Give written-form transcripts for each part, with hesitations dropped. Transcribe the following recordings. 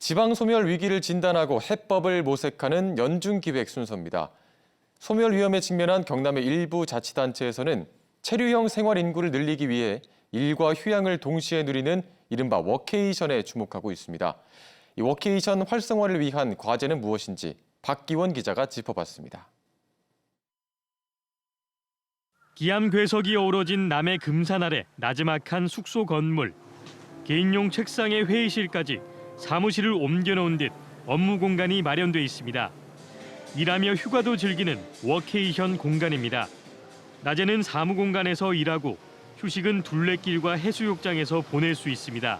지방 소멸 위기를 진단하고 해법을 모색하는 연중기획 순서입니다. 소멸 위험에 직면한 경남의 일부 자치단체에서는 체류형 생활 인구를 늘리기 위해 일과 휴양을 동시에 누리는 이른바 워케이션에 주목하고 있습니다. 이 워케이션 활성화를 위한 과제는 무엇인지 박기원 기자가 짚어봤습니다. 기암 괴석이 어우러진 남해 금산 아래 나지막한 숙소 건물. 개인용 책상에 회의실까지 사무실을 옮겨놓은 듯 업무 공간이 마련돼 있습니다. 일하며 휴가도 즐기는 워케이션 공간입니다. 낮에는 사무 공간에서 일하고 휴식은 둘레길과 해수욕장에서 보낼 수 있습니다.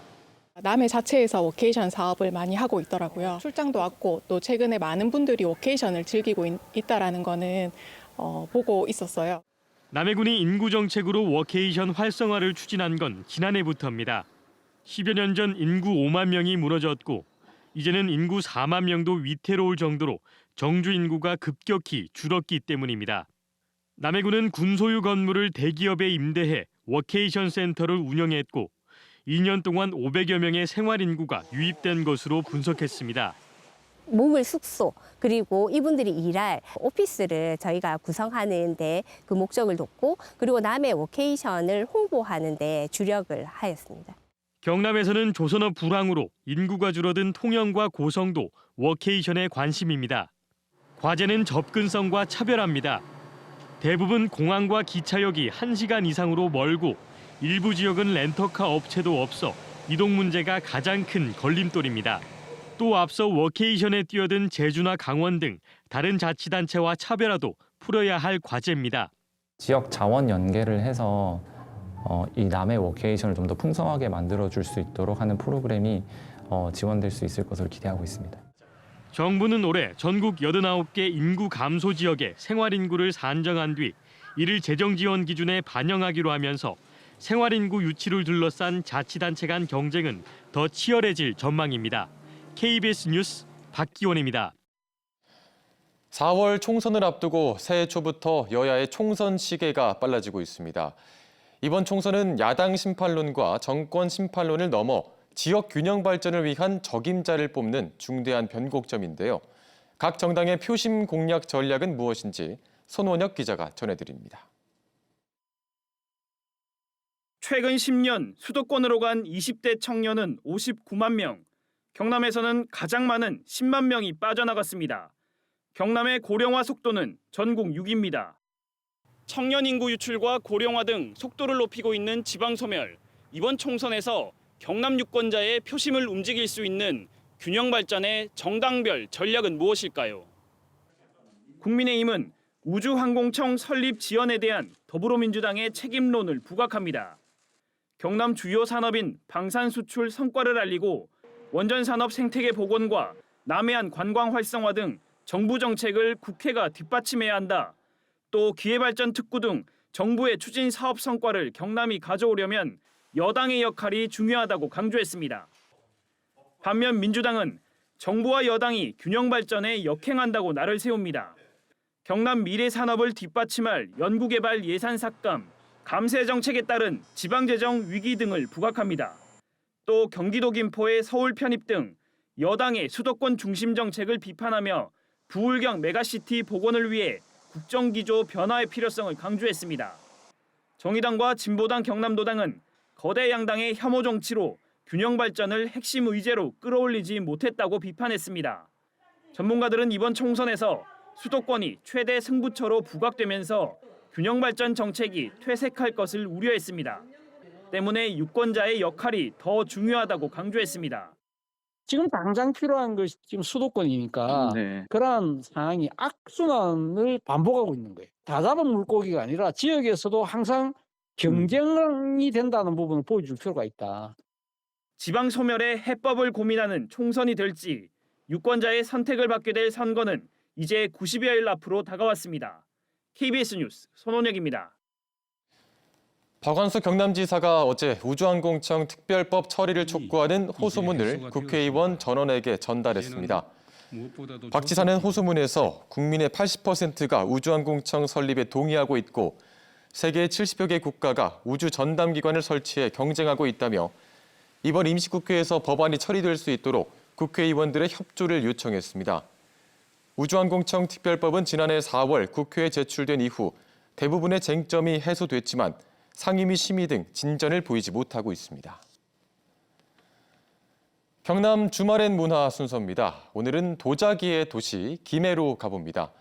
남해 자체에서 워케이션 사업을 많이 하고 있더라고요. 출장도 왔고 또 최근에 많은 분들이 워케이션을 즐기고 있다라는 거는 보고 있었어요. 남해군이 인구 정책으로 워케이션 활성화를 추진한 건 지난해부터입니다. 10여 년 전 인구 5만 명이 무너졌고 이제는 인구 4만 명도 위태로울 정도로 정주 인구가 급격히 줄었기 때문입니다. 남해군은 군 소유 건물을 대기업에 임대해 워케이션 센터를 운영했고 2년 동안 500여 명의 생활 인구가 유입된 것으로 분석했습니다. 묵을 숙소 그리고 이분들이 일할 오피스를 저희가 구성하는 데 그 목적을 뒀고 그리고 남해 워케이션을 홍보하는 데 주력을 하였습니다. 경남에서는 조선업 불황으로 인구가 줄어든 통영과 고성도 워케이션에 관심입니다. 과제는 접근성과 차별화입니다. 대부분 공항과 기차역이 1시간 이상으로 멀고 일부 지역은 렌터카 업체도 없어 이동 문제가 가장 큰 걸림돌입니다. 또 앞서 워케이션에 뛰어든 제주나 강원 등 다른 자치단체와 차별화도 풀어야 할 과제입니다. 지역 자원 연계를 해서 이 남해 워케이션을 좀 더 풍성하게 만들어줄 수 있도록 하는 프로그램이 지원될 수 있을 것으로 기대하고 있습니다. 정부는 올해 전국 89개 인구 감소 지역의 생활 인구를 산정한 뒤 이를 재정 지원 기준에 반영하기로 하면서 생활 인구 유치를 둘러싼 자치단체 간 경쟁은 더 치열해질 전망입니다. KBS 뉴스 박기원입니다. 4월 총선을 앞두고 새해 초부터 여야의 총선 시계가 빨라지고 있습니다. 이번 총선은 야당 심판론과 정권 심판론을 넘어 지역 균형 발전을 위한 적임자를 뽑는 중대한 변곡점인데요. 각 정당의 표심 공략 전략은 무엇인지 손원혁 기자가 전해드립니다. 최근 10년 수도권으로 간 20대 청년은 59만 명, 경남에서는 가장 많은 10만 명이 빠져나갔습니다. 경남의 고령화 속도는 전국 6위입니다. 청년 인구 유출과 고령화 등 속도를 높이고 있는 지방 소멸. 이번 총선에서 경남 유권자의 표심을 움직일 수 있는 균형 발전의 정당별 전략은 무엇일까요? 국민의힘은 우주항공청 설립 지연에 대한 더불어민주당의 책임론을 부각합니다. 경남 주요 산업인 방산 수출 성과를 알리고 원전 산업 생태계 복원과 남해안 관광 활성화 등 정부 정책을 국회가 뒷받침해야 한다. 또 기회발전 특구 등 정부의 추진 사업 성과를 경남이 가져오려면 여당의 역할이 중요하다고 강조했습니다. 반면 민주당은 정부와 여당이 균형 발전에 역행한다고 날을 세웁니다. 경남 미래 산업을 뒷받침할 연구개발 예산 삭감, 감세 정책에 따른 지방재정 위기 등을 부각합니다. 또 경기도 김포의 서울 편입 등 여당의 수도권 중심 정책을 비판하며 부울경 메가시티 복원을 위해 국정기조 변화의 필요성을 강조했습니다. 정의당과 진보당 경남도당은 거대 양당의 혐오 정치로 균형 발전을 핵심 의제로 끌어올리지 못했다고 비판했습니다. 전문가들은 이번 총선에서 수도권이 최대 승부처로 부각되면서 균형 발전 정책이 퇴색할 것을 우려했습니다. 때문에 유권자의 역할이 더 중요하다고 강조했습니다. 지금 당장 필요한 것이 지금 수도권이니까 그러한 상황이 악순환을 반복하고 있는 거예요. 다 잡은 물고기가 아니라 지역에서도 항상 경쟁이 된다는 부분을 보여줄 필요가 있다. 지방 소멸의 해법을 고민하는 총선이 될지 유권자의 선택을 받게 될 선거는 이제 90여일 앞으로 다가왔습니다. KBS 뉴스 손원혁입니다. 박완수 경남지사가 어제 우주항공청 특별법 처리를 촉구하는 호소문을 국회의원 전원에게 전달했습니다. 박 지사는 호소문에서 국민의 80%가 우주항공청 설립에 동의하고 있고 세계 70여 개 국가가 우주 전담기관을 설치해 경쟁하고 있다며 이번 임시국회에서 법안이 처리될 수 있도록 국회의원들의 협조를 요청했습니다. 우주항공청 특별법은 지난해 4월 국회에 제출된 이후 대부분의 쟁점이 해소됐지만 상임위 심의 등 진전을 보이지 못하고 있습니다. 경남 주말엔 문화 순서입니다. 오늘은 도자기의 도시 김해로 가봅니다.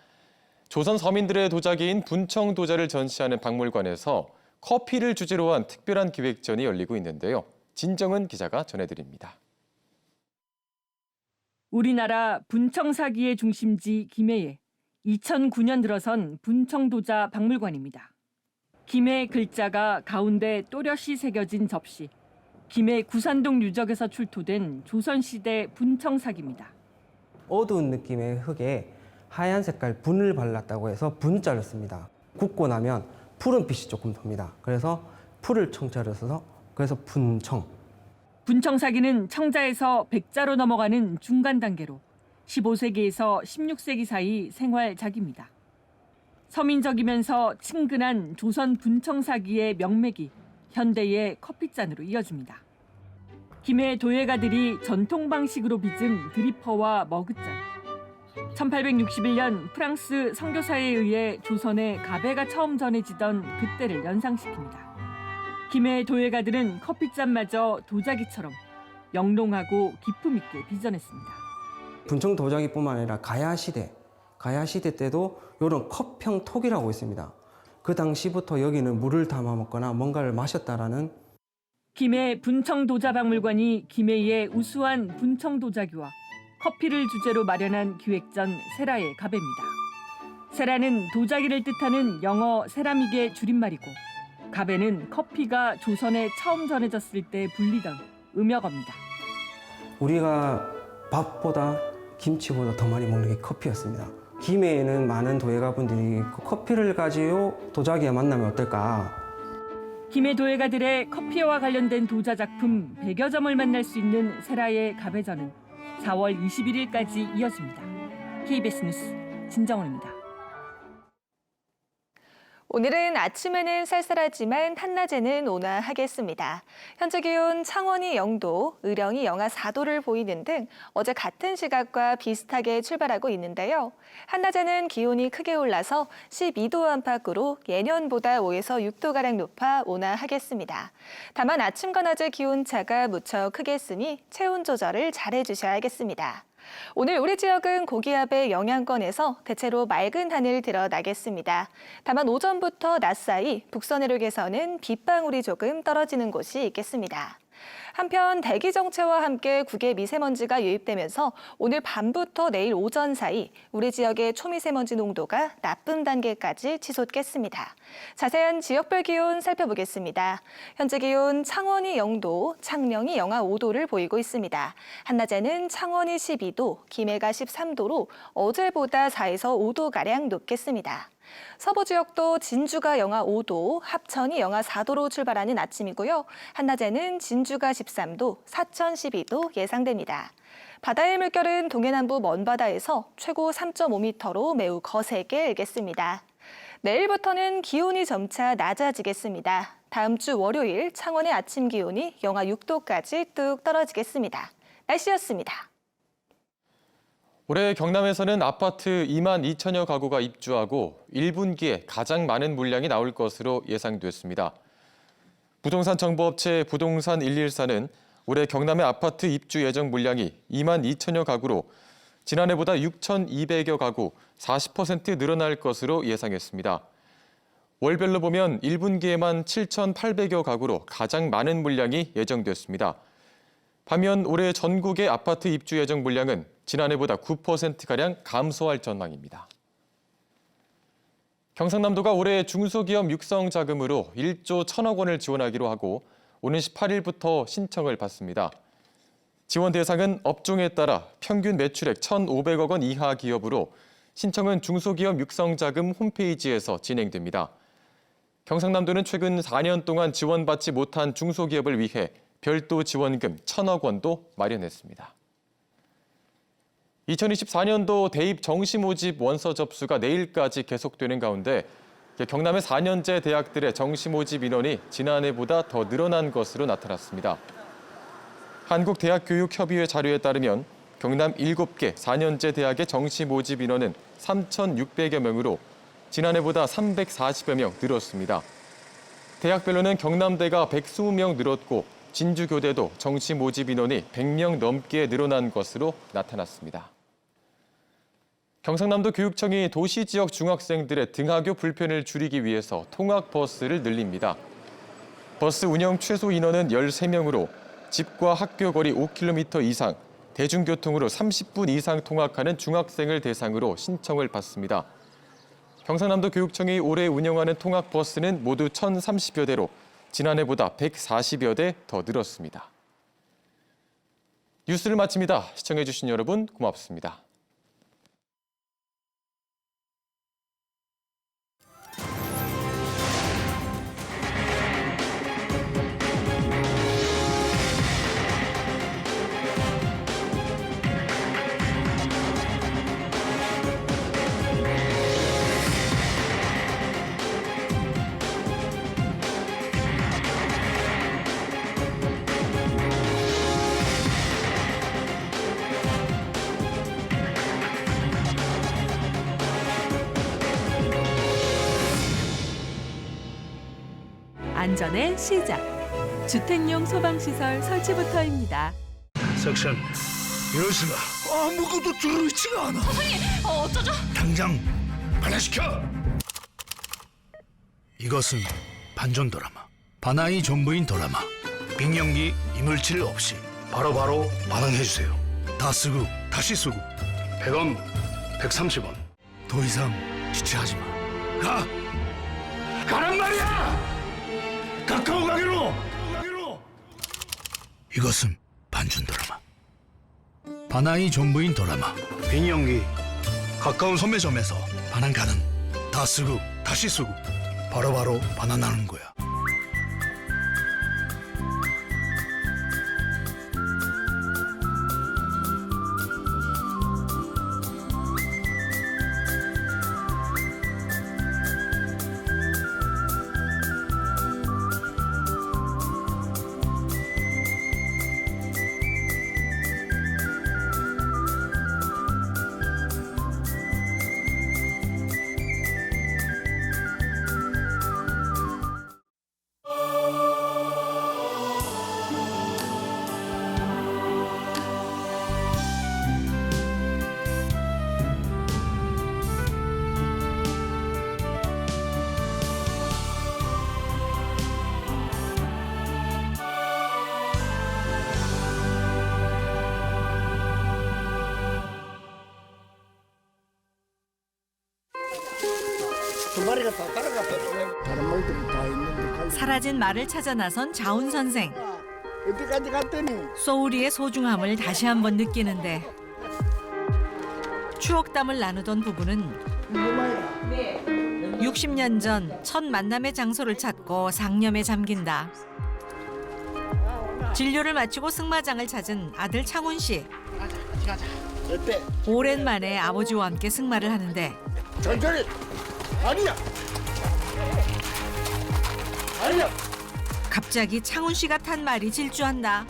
조선 서민들의 도자기인 분청 도자를 전시하는 박물관에서 커피를 주제로 한 특별한 기획전이 열리고 있는데요. 진정은 기자가 전해드립니다. 우리나라 분청사기의 중심지 김해에 2009년 들어선 분청도자 박물관입니다. 김해 글자가 가운데 또렷이 새겨진 접시, 김해 구산동 유적에서 출토된 조선시대 분청사기입니다. 어두운 느낌의 흙에 하얀 색깔 분을 발랐다고 해서 분자를 씁니다. 굽고 나면 푸른빛이 조금 돕니다. 그래서 풀을 청자를 써서 그래서 분청. 분청사기는 청자에서 백자로 넘어가는 중간 단계로 15세기에서 16세기 사이 생활작입니다. 서민적이면서 친근한 조선 분청사기의 명맥이 현대의 커피잔으로 이어집니다. 김해 도예가들이 전통 방식으로 빚은 드리퍼와 머그잔. 1861년 프랑스 선교사에 의해 조선에 가베가 처음 전해지던 그때를 연상시킵니다. 김해 도예가들은 커피잔마저 도자기처럼 영롱하고 기품 있게 빚어냈습니다. 분청 도자기뿐만 아니라 가야시대 때도 이런 컵형 톡이라고 있습니다. 그 당시부터 여기는 물을 담아 먹거나 뭔가를 마셨다라는. 김해 분청도자박물관이 김해의 우수한 분청도자기와 커피를 주제로 마련한 기획전 세라의 가베입니다. 세라는 도자기를 뜻하는 영어 세라믹의 줄임말이고 가베는 커피가 조선에 처음 전해졌을 때 불리던 음역어입니다. 우리가 밥보다 김치보다 더 많이 먹는 게 커피였습니다. 김해에는 많은 도예가분들이 그 커피를 가지고 도자기와 만나면 어떨까. 김해 도예가들의 커피와 관련된 도자 작품 100여 점을 만날 수 있는 세라의 가베전은 4월 21일까지 이어집니다. KBS 뉴스 진정원입니다. 오늘은 아침에는 쌀쌀하지만 한낮에는 온화하겠습니다. 현재 기온 창원이 0도, 의령이 영하 4도를 보이는 등 어제 같은 시각과 비슷하게 출발하고 있는데요. 한낮에는 기온이 크게 올라서 12도 안팎으로 예년보다 5에서 6도가량 높아 온화하겠습니다. 다만 아침과 낮의 기온차가 무척 크겠으니 체온 조절을 잘해주셔야겠습니다. 오늘 우리 지역은 고기압의 영향권에서 대체로 맑은 하늘 드러나겠습니다. 다만 오전부터 낮 사이 북서 내륙에서는 빗방울이 조금 떨어지는 곳이 있겠습니다. 한편 대기 정체와 함께 국외 미세먼지가 유입되면서 오늘 밤부터 내일 오전 사이 우리 지역의 초미세먼지 농도가 나쁨 단계까지 치솟겠습니다. 자세한 지역별 기온 살펴보겠습니다. 현재 기온 창원이 0도, 창녕이 영하 5도를 보이고 있습니다. 한낮에는 창원이 12도, 김해가 13도로 어제보다 4에서 5도가량 높겠습니다. 서부 지역도 진주가 영하 5도, 합천이 영하 4도로 출발하는 아침이고요. 한낮에는 진주가 13도, 사천 12도 예상됩니다. 바다의 물결은 동해남부 먼바다에서 최고 3.5m로 매우 거세게 일겠습니다. 내일부터는 기온이 점차 낮아지겠습니다. 다음 주 월요일 창원의 아침 기온이 영하 6도까지 뚝 떨어지겠습니다. 날씨였습니다. 올해 경남에서는 아파트 2만 2천여 가구가 입주하고 1분기에 가장 많은 물량이 나올 것으로 예상됐습니다. 부동산 정보업체 부동산 114는 올해 경남의 아파트 입주 예정 물량이 2만 2천여 가구로 지난해보다 6,200여 가구, 40% 늘어날 것으로 예상했습니다. 월별로 보면 1분기에만 7,800여 가구로 가장 많은 물량이 예정됐습니다. 반면 올해 전국의 아파트 입주 예정 물량은 지난해보다 9%가량 감소할 전망입니다. 경상남도가 올해 중소기업 육성 자금으로 1조 1천억 원을 지원하기로 하고 오는 18일부터 신청을 받습니다. 지원 대상은 업종에 따라 평균 매출액 1,500억 원 이하 기업으로 신청은 중소기업 육성 자금 홈페이지에서 진행됩니다. 경상남도는 최근 4년 동안 지원받지 못한 중소기업을 위해 별도 지원금 1,000억 원도 마련했습니다. 2024년도 대입 정시 모집 원서 접수가 내일까지 계속되는 가운데 경남의 4년제 대학들의 정시 모집 인원이 지난해보다 더 늘어난 것으로 나타났습니다. 한국대학교육협의회 자료에 따르면 경남 7개 4년제 대학의 정시 모집 인원은 3,600여 명으로 지난해보다 340여 명 늘었습니다. 대학별로는 경남대가 120명 늘었고 진주교대도 정시 모집 인원이 100명 넘게 늘어난 것으로 나타났습니다. 경상남도 교육청이 도시 지역 중학생들의 등하교 불편을 줄이기 위해서 통학버스를 늘립니다. 버스 운영 최소 인원은 13명으로 집과 학교 거리 5km 이상, 대중교통으로 30분 이상 통학하는 중학생을 대상으로 신청을 받습니다. 경상남도 교육청이 올해 운영하는 통학버스는 모두 1,030여 대로 지난해보다 140여 대 더 늘었습니다. 뉴스를 마칩니다. 시청해주신 여러분 고맙습니다. 안전의 시작. 주택용 소방시설 설치부터입니다. 석션, 이럴 수가 아무것도 들어있지가 않아. 선생님, 어쩌죠? 당장 반환시켜. 이것은 반전 드라마, 반항이 전부인 드라마. 빙연기 이물질 없이 바로바로 반항해주세요. 다 쓰고 다시 쓰고 100원, 130원. 더 이상 지체하지 마. 가란 말이야. 가까운 가게로. 이것은 반전 드라마, 반항이 전부인 드라마. 빙연기 가까운 소매점에서 반항 가능. 다 쓰고 다시 쓰고 바로바로 반환하는 거야. 두 마리가 다 따라갔다. 다른 말들이 다 있는데. 사라진 말을 찾아 나선 자운 선생. 어디까지 갔더니? 소우리의 소중함을 다시 한번 느끼는데 추억담을 나누던 부부는 60년 전 첫 만남의 장소를 찾고 상념에 잠긴다. 진료를 마치고 승마장을 찾은 아들 창훈 씨. 가자. 어때? 오랜만에 아버지와 함께 승마를 하는데 천천히. 아니야. 갑자기 창훈 씨가 탄 말이 질주한다.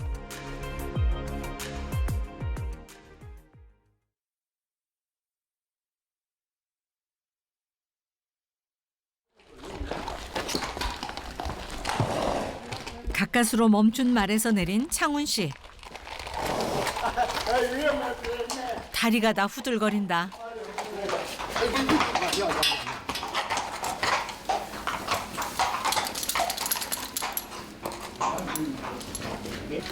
가까스로 멈춘 말에서 내린 창훈 씨. 다리가 다 후들거린다.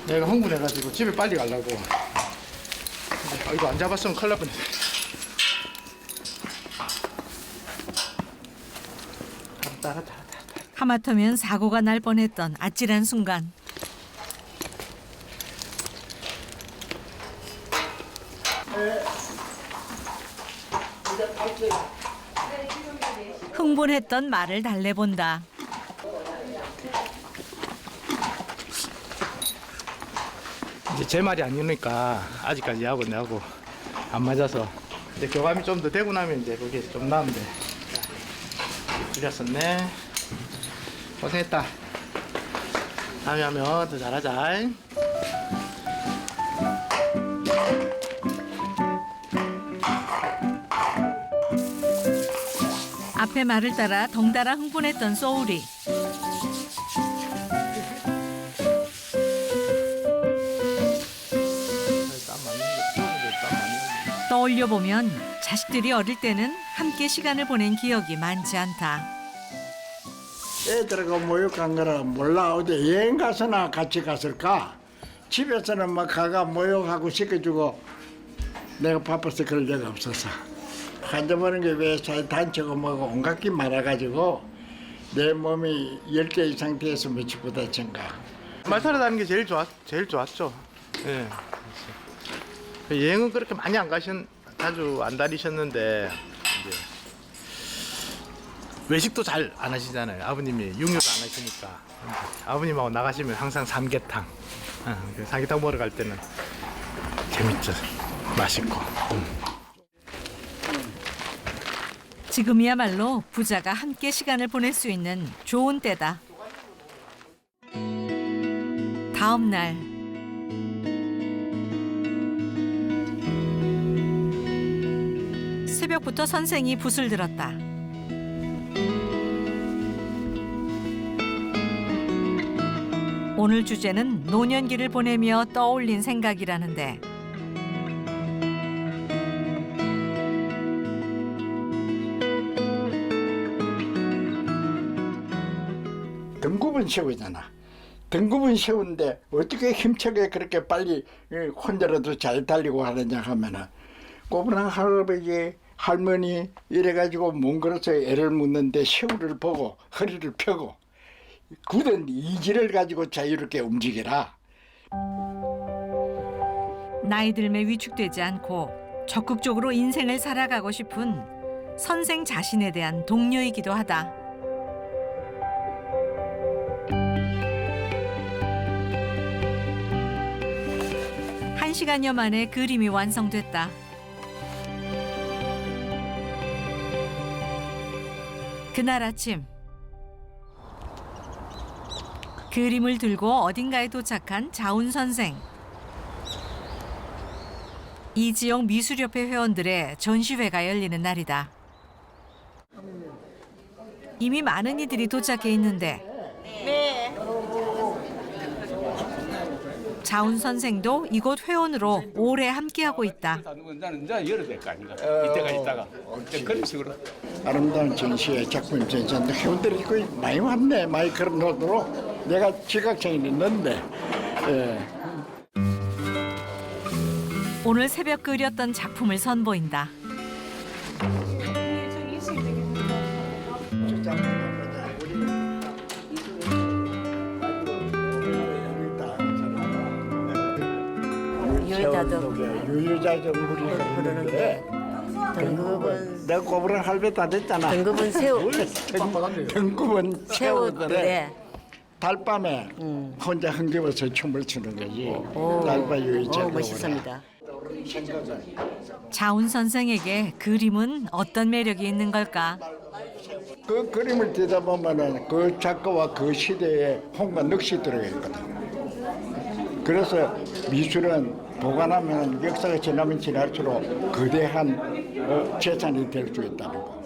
내가 흥분해가지고 집에 빨리 가려고. 이거 안 잡았으면 큰일 날 뻔했네. 하마터면 사고가 날 뻔했던 아찔한 순간. 흥분했던 말을 달래본다. 이제 제 말이 아니니까 아직까지 하고 내하고 안 맞아서 이제 교감이 좀 더 되고 나면 이제 그게 좀 나은데. 줄였었네. 고생했다. 다음에 하면 더 잘하자. 앞에 말을 따라 덩달아 흥분했던 소울이 떠올려 보면 자식들이 어릴 때는 함께 시간을 보낸 기억이 많지 않다. 애들하고 모욕 간 거라 몰라. 어디 여행 가서나 같이 갔을까? 집에서는 막 가가 모욕하고 시켜주고 내가 바빠서 그럴 적가 없었어. 한져버린 게 왜 단체고 뭐고 온갖 게 많아가지고 내 몸이 10개 이상 돼서 며칠보다 증가. 말 타러 다니는 게 제일 좋았죠. 예. 여행은 그렇게 많이 자주 안 다니셨는데 이제 외식도 잘 안 하시잖아요. 아버님이 육류를 안 하시니까 아버님하고 나가시면 항상 삼계탕. 그 삼계탕 먹으러 갈 때는 재밌죠. 맛있고. 지금이야말로 부자가 함께 시간을 보낼 수 있는 좋은 때다. 다음 날 새벽부터 선생이 붓을 들었다. 오늘 주제는 노년기를 보내며 떠올린 생각이라는데 등급은 세우잖아. 등급은 세우는데 어떻게 힘차게 그렇게 빨리 혼자라도 잘 달리고 하느냐 하면은 꼬부랑 할아버지 할머니 이래가지고 몽골에서 애를 묻는데 새우를 보고 허리를 펴고 굳은 의지를 가지고 자유롭게 움직여라. 나이 들매 위축되지 않고 적극적으로 인생을 살아가고 싶은 선생 자신에 대한 동료이기도 하다. 한 시간여 만에 그림이 완성됐다. 그날 아침 그림을 들고 어딘가에 도착한 자운 선생. 이 지역 미술협회 회원들의 전시회가 열리는 날이다. 이미 많은 이들이 도착해 있는데 자운 선생도 이곳 회원으로 오래 함께하고 있다. 나는 이제 열어야 될 거 아닌가. 이때가 있다가 그런 식으로. 아름다운 전시회 작품 전시회인데 회원들이 거의 많이 왔네. 많이 그런 노도로 내가 지각생이 있는데. 오늘 새벽 그렸던 작품을 선보인다. 유유자동물이 부르는데 등급은 내가 꼬부랑 할배 다 됐잖아. 등급은 새우. 등급은 새우들에 네. 달밤에 혼자 흥겨워서 춤을 추는 거지. 달밤 유유자. 멋있습니다. 자운 선생에게 그림은 어떤 매력이 있는 걸까? 그 그림을 띄다 보면은 그 작가와 그 시대의 혼과 넋이 들어가 있거든. 그래서 미술은 보관하면 역사가 지나면 지날수록 거대한 재산이 될 수 있다는 거.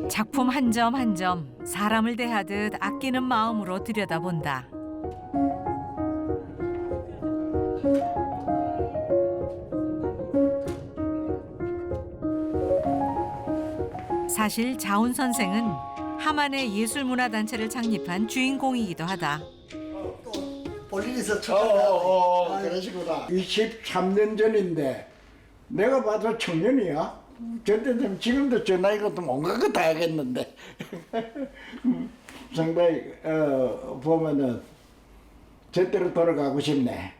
작품 한 점 한 점 사람을 대하듯 아끼는 마음으로 들여다본다. 사실 자운 선생은 하만의 예술문화단체를 창립한 주인공이기도 하다. 볼일에서 그러시구나. 23년 전인데 내가 봐도 청년이야. 저때 지금도 저 나이가 좀 온갖 거 다 하겠는데 상당히 보면은 제대로 돌아가고 싶네.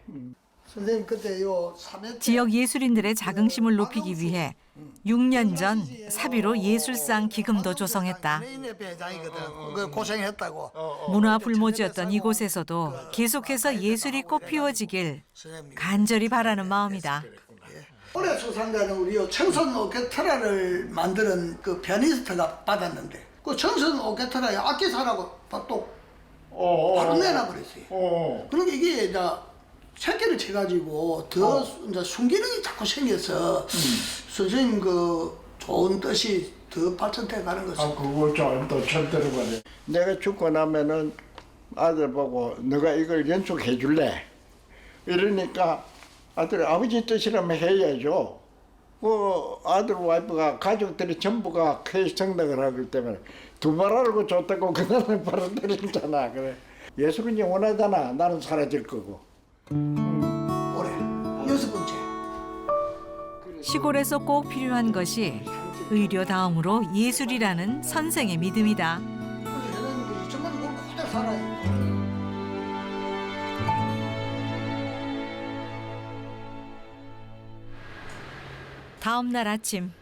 선생님 그때 요 지역 예술인들의 자긍심을 높이기 위해 6년 전 사비로 예술상 기금도 조성했다. 고생했다고. 문화 불모지였던 이곳에서도 계속해서 예술이 꽃피워지길 간절히 바라는 마음이다. 올해 수상자는 우리 청선 오케스트라를 만드는 그 피아니스트가 받았는데 그 청선 오케스트라에 악기사라고 또 바로 내놔버렸어요. 그러니까 이게 이제 새끼를 쳐가지고 더 이제 순기능이 자꾸 생겨서 선생님 그 좋은 뜻이 더 발전돼 가는 거죠. 아, 그거 좀더 처음 들어보네. 내가 죽고 나면은 아들 보고 너가 이걸 연속해 줄래? 이러니까 아들 아버지 뜻이라면 해야죠. 그 아들 와이프가 가족들이 전부가 회의 생각을 하기 때문에 두 발 알고 줬다고 그날은 바로 때리잖아. 그래. 예술은 영원하잖아. 나는 사라질 거고. 올해 6번째. 시골에서 꼭 필요한 것이 의료 다음으로 예술이라는 선생의 믿음이다. 정말 이걸 그대로 살아요. 다음 날 아침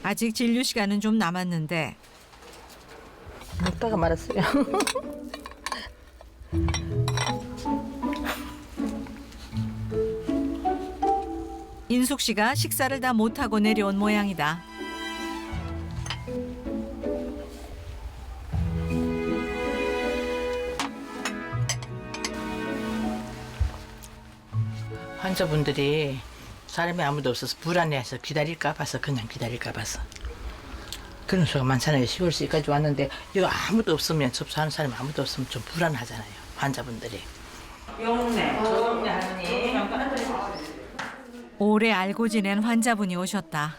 아직 진료 시간은 좀 남았는데 먹다가 말았어요. 인숙 씨가 식사를 다 못하고 내려온 모양이다. 환자분들이 사람이 아무도 없어서 불안해해서 기다릴까 봐서 그냥 기다릴까 봐서 그런 수가 많잖아요. 시골시까지 왔는데 이거 아무도 없으면 접수하는 사람이 아무도 없으면 좀 불안하잖아요. 환자분들이. 영네, 조영네 할머니. 오래 알고 지낸 환자분이 오셨다.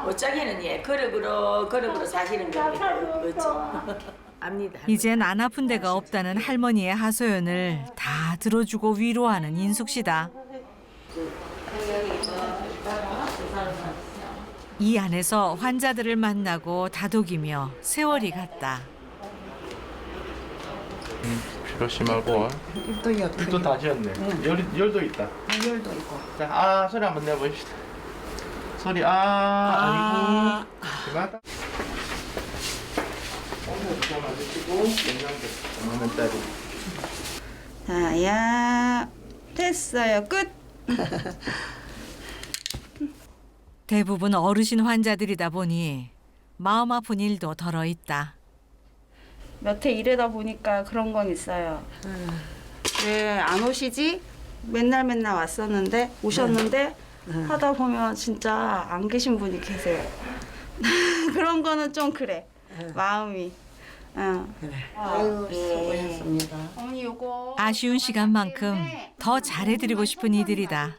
어쩌기는 예 그릇으로 사시는 게 그렇죠. 압니다. 이젠 안 아픈 데가 없다는 할머니의 하소연을 다 들어주고 위로하는 인숙 씨다. 이 안에서 환자들을 만나고 다독이며 세월이 갔다. 피로 심하고 입도 다 지었네. 열도 있다. 열도 있고. 자, 소리 한번 내보십시다. 소리 아니고 심하다. 자야 됐어요. 끝. 대부분 어르신 환자들이다 보니 마음 아픈 일도 덜어 있다. 몇 해 일하다 보니까 그런 건 있어요. 왜 안 오시지? 맨날 왔었는데 오셨는데 하다 보면 진짜 안 계신 분이 계세요. 그런 거는 좀 그래. 마음이. 그래. 아유, 수고하셨습니다. 어머니 요거 아쉬운 시간만큼 더 잘해드리고 싶은 이들이다.